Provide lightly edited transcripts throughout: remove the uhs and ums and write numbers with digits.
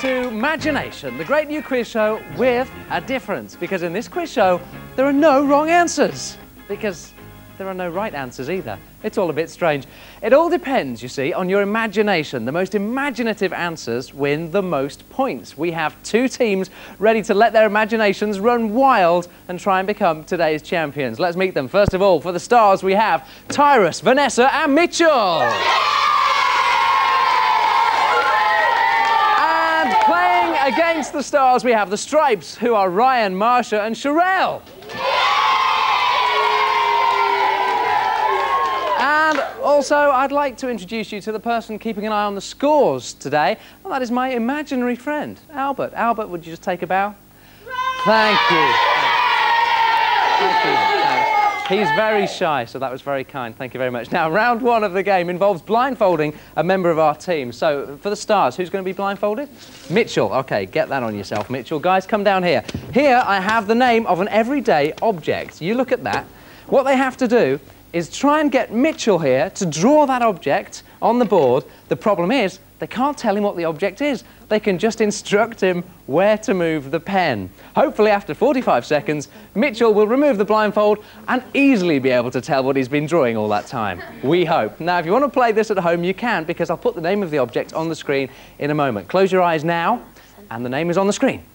to Magination, the great new quiz show with a difference. Because in this quiz show, there are no wrong answers. Because there are no right answers either. It's all a bit strange. It all depends, you see, on your imagination. The most imaginative answers win the most points. We have two teams ready to let their imaginations run wild and try and become today's champions. Let's meet them. First of all, for the stars, we have Tyrus, Vanessa and Mitchell. And playing against the stars, we have the Stripes, who are Ryan, Marsha and Sherelle. And also, I'd like to introduce you to the person keeping an eye on the scores today, and that is my imaginary friend, Albert. Albert, would you just take a bow? Thank you. Thank you. Thanks. He's very shy, so that was very kind. Thank you very much. Now, round one of the game involves blindfolding a member of our team. So, for the stars, who's going to be blindfolded? Mitchell. OK, get that on yourself, Mitchell. Guys, come down here. Here, I have the name of an everyday object. You look at that. What they have to do is try and get Mitchell here to draw that object on the board. The problem is, they can't tell him what the object is. They can just instruct him where to move the pen. Hopefully, after 45 seconds, Mitchell will remove the blindfold and easily be able to tell what he's been drawing all that time. We hope. Now, if you want to play this at home, you can, because I'll put the name of the object on the screen in a moment. Close your eyes now, and the name is on the screen.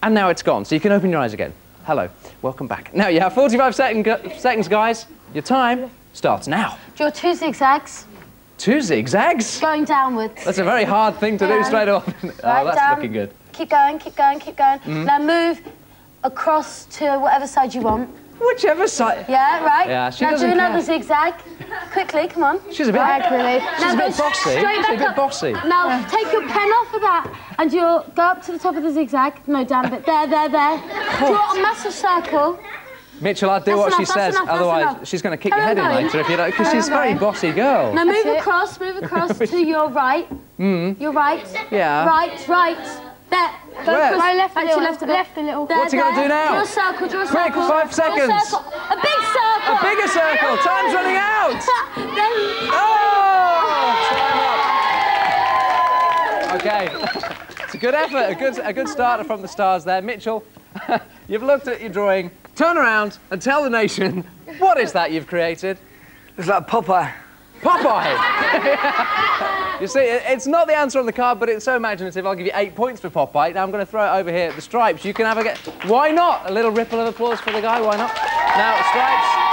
And now it's gone, so you can open your eyes again. Hello, welcome back. Now, you have 45 seconds, guys. Your time starts now. Draw 2 zigzags. 2 zigzags? Going downwards. That's a very hard thing to do straight off. Oh, that's down. looking good. Keep going, keep going, keep going. Now move across to whatever side you want. Whichever side. Yeah, right. Yeah, she now doesn't do another care. zigzag. Quickly, come on. She's a bit, she's a bit bossy. She's a bit bossy. Now take your pen off of that and you'll go up to the top of the zigzag. No, down a bit. There. Draw a massive circle. Mitchell, I'll do what she says, otherwise she's going to kick your head in later if you don't, because she's a very bossy girl. Now move across to your right. Your right. Yeah. Right. There. Go across. Left a little. What's he going to do now? Draw a circle, Quick, 5 seconds. A big circle. A bigger circle. Time's running out. Oh! OK. It's a good effort, a good starter from the stars there. Mitchell, you've looked at your drawing. Turn around and tell the nation, what is that you've created? It's like Popeye. Popeye! You see, it's not the answer on the card, but it's so imaginative. I'll give you 8 points for Popeye. Now I'm going to throw it over here at the Stripes. You can have a get. Why not? A little ripple of applause for the guy, why not? Now, Stripes,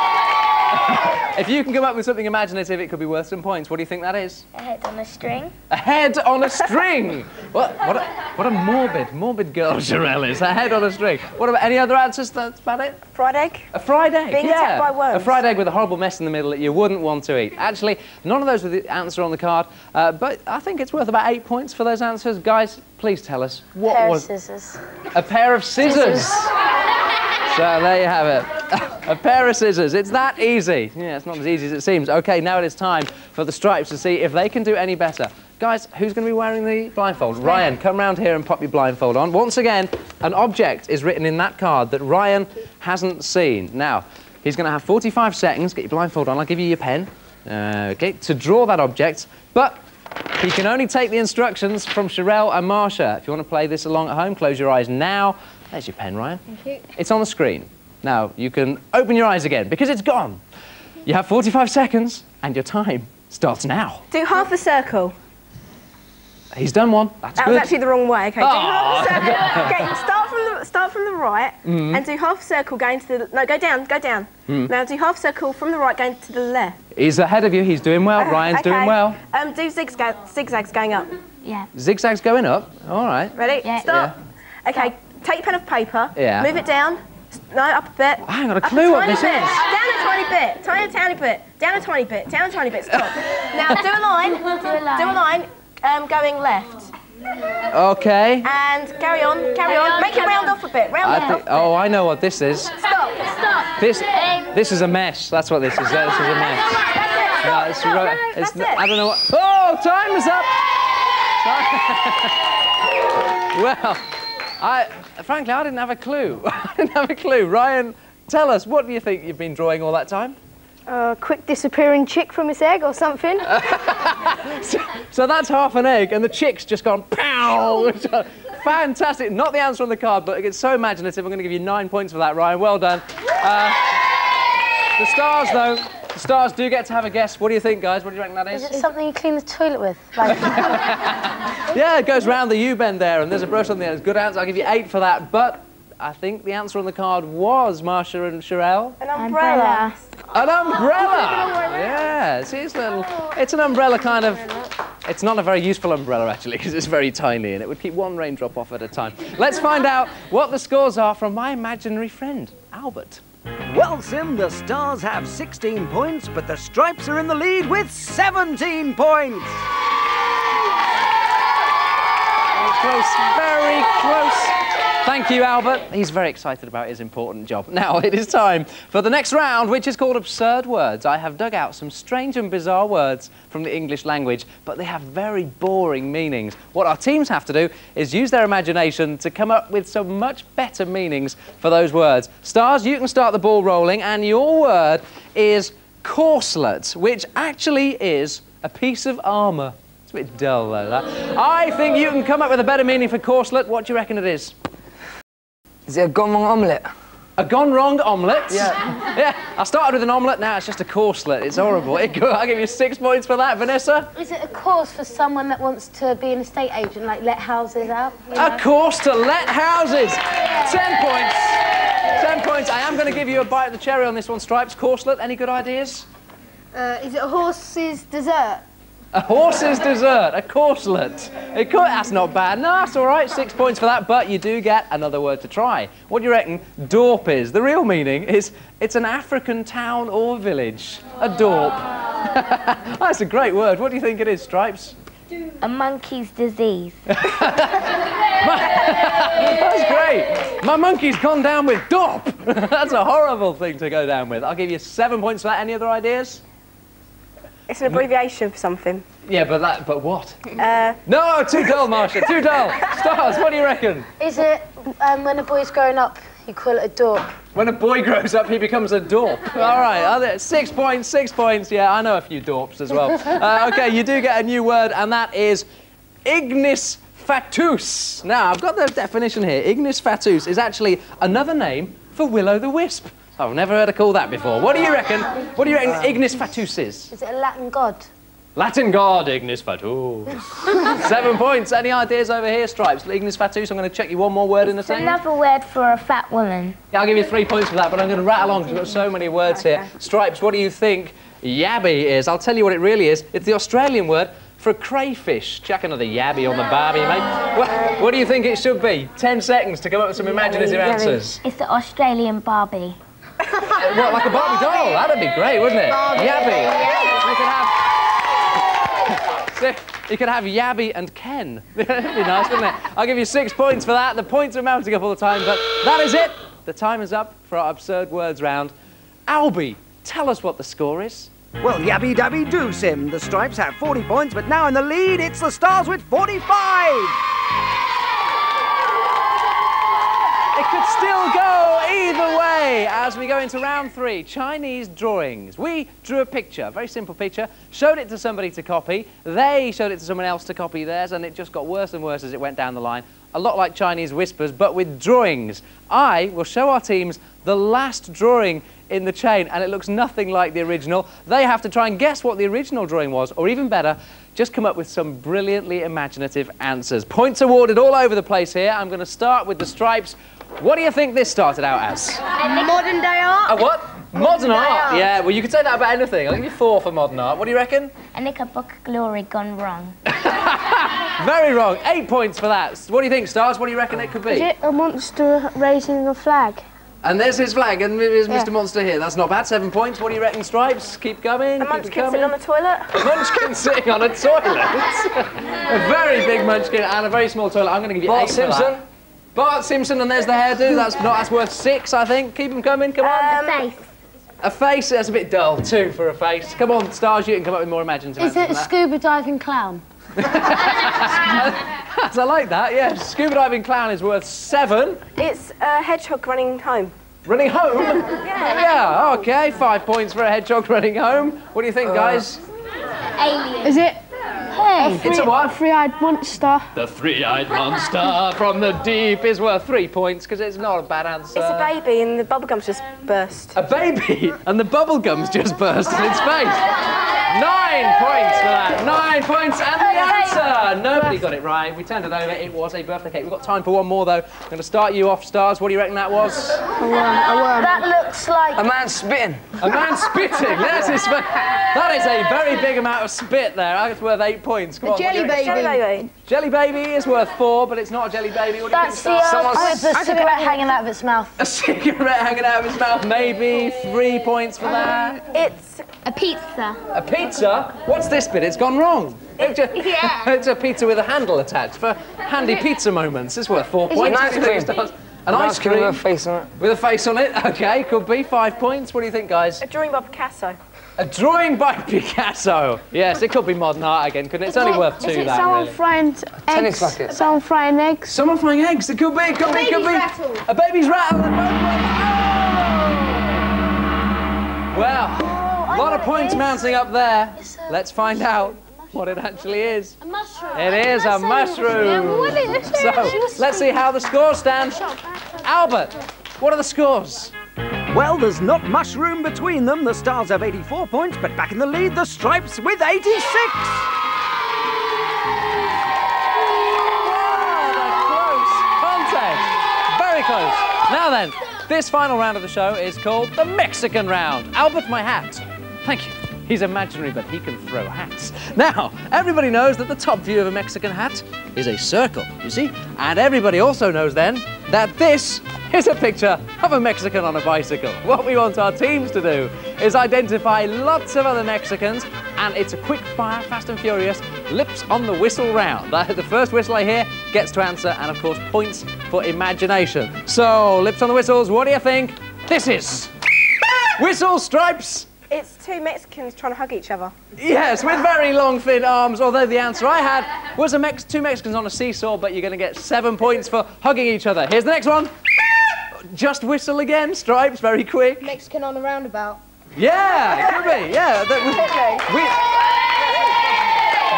if you can come up with something imaginative, it could be worth some points. What do you think that is? A head on a string. A head on a string! What a morbid girl Sherelle is. A head on a string. What about any other answers? That's about it? Fried egg. A fried egg, Being attacked by worms. A fried egg with a horrible mess in the middle that you wouldn't want to eat. Actually, none of those were the answer on the card, but I think it's worth about 8 points for those answers. Guys, please tell us, what was... A pair of scissors. A pair of scissors! So there you have it. A pair of scissors. It's that easy. Yeah, it's not as easy as it seems. OK, now it is time for the Stripes to see if they can do any better. Guys, who's going to be wearing the blindfold? Ryan, come round here and pop your blindfold on. Once again, an object is written in that card that Ryan hasn't seen. Now, he's going to have 45 seconds. Get your blindfold on. I'll give you your pen. OK, to draw that object. But he can only take the instructions from Sherelle and Marsha. If you want to play this along at home, close your eyes now. There's your pen, Ryan. Thank you. It's on the screen. Now, you can open your eyes again, because it's gone. You have 45 seconds, and your time starts now. Do half a circle. He's done one. That's that good. was actually the wrong way. Okay, do half a circle. Oh. Okay, start from the right and do half a circle going to the... No, go down. Now do half a circle from the right going to the left. He's ahead of you. He's doing well. Ryan's doing well. Do zigzags going up. Yeah. Zigzags going up. All right. Ready? Yeah. Start. Yeah. Okay, take your pen of paper. Yeah. Move it down. No, up a bit. I haven't got a clue what this is. Down a tiny bit. Down a tiny bit. Stop. Now do a line. Going left. OK. And carry on. Make it round off a bit. Oh, I know what this is. Stop. This is a mess. That's what this is. This is a mess. That's it. I don't know what... Oh, time is up! Well, frankly, I didn't have a clue. Ryan, tell us, what do you think you've been drawing all that time? A quick disappearing chick from its egg or something. So that's half an egg, and the chick's just gone pow! Fantastic. Not the answer on the card, but it's so imaginative. I'm going to give you 9 points for that, Ryan. Well done. The stars, though. The stars do get to have a guess. What do you think, guys? What do you reckon that is? Is it something you clean the toilet with? Like... Yeah, it goes round the U-bend there, and there's a brush on the end. It's a good answer. I'll give you 8 for that, but I think the answer on the card was, Marsha and Sherelle. An umbrella. An umbrella! Yeah, see, it's an umbrella kind of... It's not a very useful umbrella, actually, because it's very tiny, and it would keep one raindrop off at a time. Let's find out what the scores are from my imaginary friend, Albert. Well, Sim, the Stars have 16 points, but the Stripes are in the lead with 17 points. Close, very close. Thank you, Albert. He's very excited about his important job. Now, it is time for the next round, which is called Absurd Words. I have dug out some strange and bizarre words from the English language, but they have very boring meanings. What our teams have to do is use their imagination to come up with some much better meanings for those words. Stars, you can start the ball rolling, and your word is corselet, which actually is a piece of armour. It's a bit dull, though, that. I think you can come up with a better meaning for corselet. What do you reckon it is? Is it a gone wrong omelette? A gone wrong omelette? Yeah. Yeah, I started with an omelette, now it's just a corselet. It's horrible. I'll give you 6 points for that. Vanessa? Is it a course for someone that wants to be an estate agent, like let houses out? You know? A course to let houses. 10 points. 10 points. I am going to give you a bite of the cherry on this one, Stripes. Corselet, any good ideas? Is it a horse's dessert? A horse's dessert, a corselet. That's not bad. No, that's all right. 6 points for that, but you do get another word to try. What do you reckon dorp is? The real meaning is it's an African town or village. A dorp. That's a great word. What do you think it is, Stripes? A monkey's disease. That's great. My monkey's gone down with dorp. That's a horrible thing to go down with. I'll give you 7 points for that. Any other ideas? It's an abbreviation for something. Yeah, but what? No, too dull, Marsha, too dull. Stars, what do you reckon? Is it when a boy's growing up, you call it a dorp? When a boy grows up, he becomes a dorp. All right, 6 points, 6 points. Yeah, I know a few dorps as well. OK, you do get a new word, and that is ignis fatuus. Now, I've got the definition here. Ignis fatuus is actually another name for will-o'-the-wisp. I've never heard her call that before. What do you reckon? What do you reckon ignis fatuus is? Is it a Latin god? Latin god, ignis fatuus. 7 points. Any ideas over here, Stripes? Ignis fatuus. I'm going to check you one more word in a second. Another word for a fat woman. Yeah, I'll give you 3 points for that, but I'm going to rattle on because we've got so many words here. Stripes, what do you think yabby is? I'll tell you what it really is. It's the Australian word for crayfish. Chuck another yabby on the barbie, mate. What do you think it should be? 10 seconds to come up with some imaginative answers. It's the Australian Barbie. What, like a Barbie doll? That'd be great, wouldn't it? Yabby. You could have Yabby and Ken. That'd be nice, wouldn't it? I'll give you 6 points for that. The points are mounting up all the time, but that is it. The time is up for our Absurd Words round. Albie, tell us what the score is. Well, yabby dabby do, Sim. The Stripes have 40 points, but now in the lead, it's the Stars with 45. It could still go either way as we go into round 3, Chinese drawings. We drew a picture, a very simple picture, showed it to somebody to copy, they showed it to someone else to copy theirs, and it just got worse and worse as it went down the line. A lot like Chinese whispers, but with drawings. I will show our teams the last drawing in the chain, and it looks nothing like the original. They have to try and guess what the original drawing was, or even better, just come up with some brilliantly imaginative answers. Points awarded all over the place here. I'm going to start with the Stripes. What do you think this started out as? Modern day art. A what? Modern art? Yeah, well, you could say that about anything. I'll give you 4 for modern art. What do you reckon? A Knickerbocker glory gone wrong. Very wrong. 8 points for that. What do you think, Stars? What do you reckon it could be? Is it a monster raising a flag? And there's his flag, and there's Mr. Monster here. That's not bad. 7 points. What do you reckon, Stripes? Keep coming. A munchkin sitting on the toilet. A munchkin sitting on a toilet. A very big munchkin and a very small toilet. I'm going to give you 8 for that. Bart Simpson, and there's the hairdo. That's worth 6, I think. Keep them coming. Come on. A face. A face. That's a bit dull. 2 for a face. Come on, Stars. You can come up with more imaginative answers. Is it a scuba diving clown? I like that. Yeah. Scuba diving clown is worth 7. It's a hedgehog running home. Running home? Yeah, okay. 5 points for a hedgehog running home. What do you think, guys? Alien. Is it? Hey. It's a what? Three-eyed monster. The three-eyed monster from the deep is worth 3 points because it's not a bad answer. It's a baby and the bubblegum's just burst. A baby and the bubblegum's just burst in its face. 9 points for that. 9 points and the answer. Nobody got it right. We turned it over. It was a birthday cake. We've got time for one more though. I'm going to start you off, Stars. What do you reckon that was? A worm. That looks like... A man spitting. A man spitting. That is a very big amount of spit there. It's worth 8 points. Come on, jelly baby. Jelly baby. Jelly baby is worth 4, but it's not a jelly baby. What do you think, That's the Stars? with the cigarette hanging out of its mouth. A cigarette hanging out of his mouth, maybe 3 points for that. It's A pizza. A pizza? What's this bit? It's gone wrong. It's a pizza with a handle attached for handy pizza moments. It's worth 4 points. An ice cream. An ice cream with a face on it. with a face on it. Okay, could be 5 points. What do you think, guys? a drawing by Picasso. A drawing by Picasso. Yes, it could be modern art again, couldn't it? It's only worth 2. Is it that someone really. frying Tennis eggs? racket. Someone frying eggs? Someone frying eggs. It could be. It could be. It could be. rattle. A baby's rattle. Well, a lot of points mounting up there. Let's find out what it actually is. A mushroom. It is a mushroom. So, let's see how the scores stand. Albert, what are the scores? Well, there's not much room between them. The Stars have 84 points, but back in the lead, the Stripes with 86. Very close. Now then, this final round of the show is called the Mexican round. Albert, my hat. Thank you. He's imaginary, but he can throw hats. Now, everybody knows that the top view of a Mexican hat is a circle, you see? And everybody also knows then that this is a picture of a Mexican on a bicycle. What we want our teams to do is identify lots of other Mexicans, and it's a quick fire, fast and furious, lips on the whistle round. The first whistle I hear gets to answer, and of course points for imagination. So, lips on the whistles, what do you think this is? Whistle, Stripes. It's two Mexicans trying to hug each other. Yes, with very long thin arms, although the answer I had was two Mexicans on a seesaw, but you're going to get 7 points for hugging each other. Here's the next one. Just whistle again, Stripes, very quick. Mexican on the roundabout. Yeah, it could be, yeah.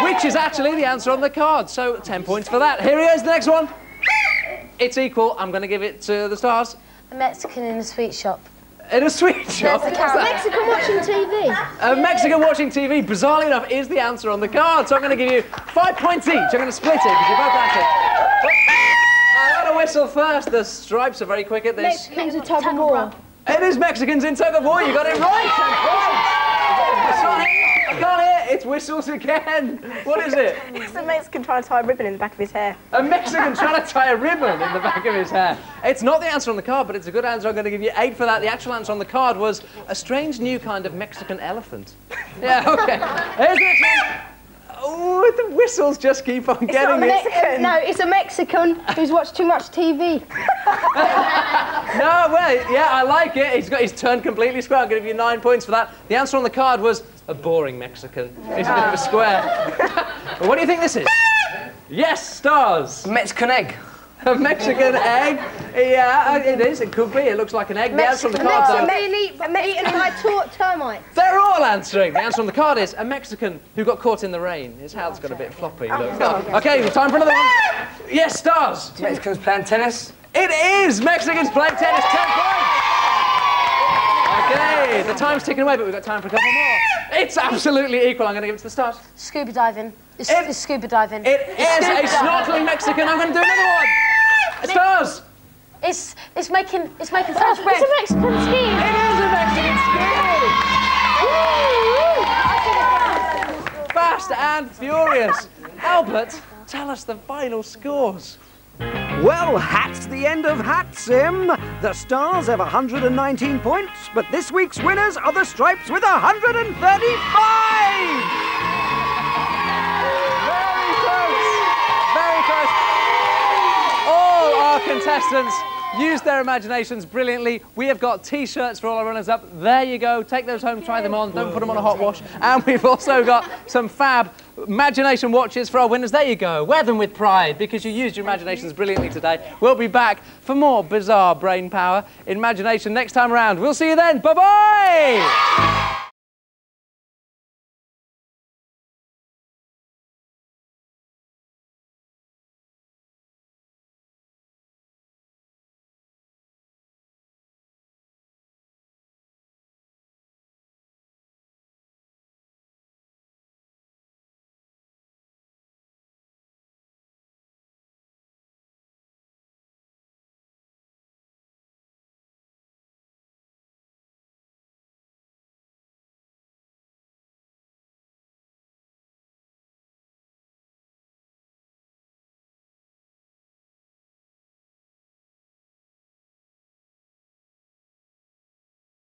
Which is actually the answer on the card, so 10 points for that. Here is the next one. It's equal, I'm going to give it to the Stars. A Mexican in a sweet shop. In a sweet shop. There's a carrot. Mexican watching TV. A Mexican watching TV, bizarrely enough, is the answer on the card. So I'm going to give you 5 points each. I'm going to split it because you both answered. I got a whistle first. The Stripes are very quick at this. Mexicans are tug of war. It is Mexicans in tug of war. You got it right. 10 points. I can't hear. It's whistles again. What is it? It's a Mexican trying to tie a ribbon in the back of his hair. A Mexican trying to tie a ribbon in the back of his hair. It's not the answer on the card, but it's a good answer. I'm going to give you 8 for that. The actual answer on the card was a strange new kind of Mexican elephant. Yeah, okay. Here's the next one. Oh, the whistles just keep on getting it. No, it's a Mexican who's watched too much TV. No, well, yeah, I like it. He's turned completely square. I'm going to give you 9 points for that. The answer on the card was a boring Mexican. He's a bit of a square. Well, what do you think this is? Yes, Stars. Mexican egg. A Mexican egg? Yeah, it is. It could be. It looks like an egg. The answer on the card, though. Eaten by termites. They're all answering. The answer on the card is a Mexican who got caught in the rain. His hat's got a bit floppy. Look. Okay, time for another one. Yes, Stars. Mexicans playing tennis. It is Mexicans playing tennis. 10 points. Okay, the time's ticking away, but we've got time for a couple more. It's absolutely equal. I'm going to give it to the Stars. Scuba diving. It's scuba diving. It is a snorkeling Mexican. I'm going to do another one. Stars. It's making French bread. It's a Mexican skiing. It is a Mexican skiing. Fast and furious. Albert, tell us the final scores. Well, that's the end of Hat Sim. The Stars have 119 points, but this week's winners are the Stripes with 135! Very close. Very close. All our contestants used their imaginations brilliantly. We have got T-shirts for all our runners-up. There you go. Take those home, try them on. Don't put them on a hot wash. And we've also got some fab Imagination watches for our winners. There you go. Wear them with pride because you used your imaginations brilliantly today. We'll be back for more bizarre brain power in Imagination next time around. We'll see you then. Bye-bye!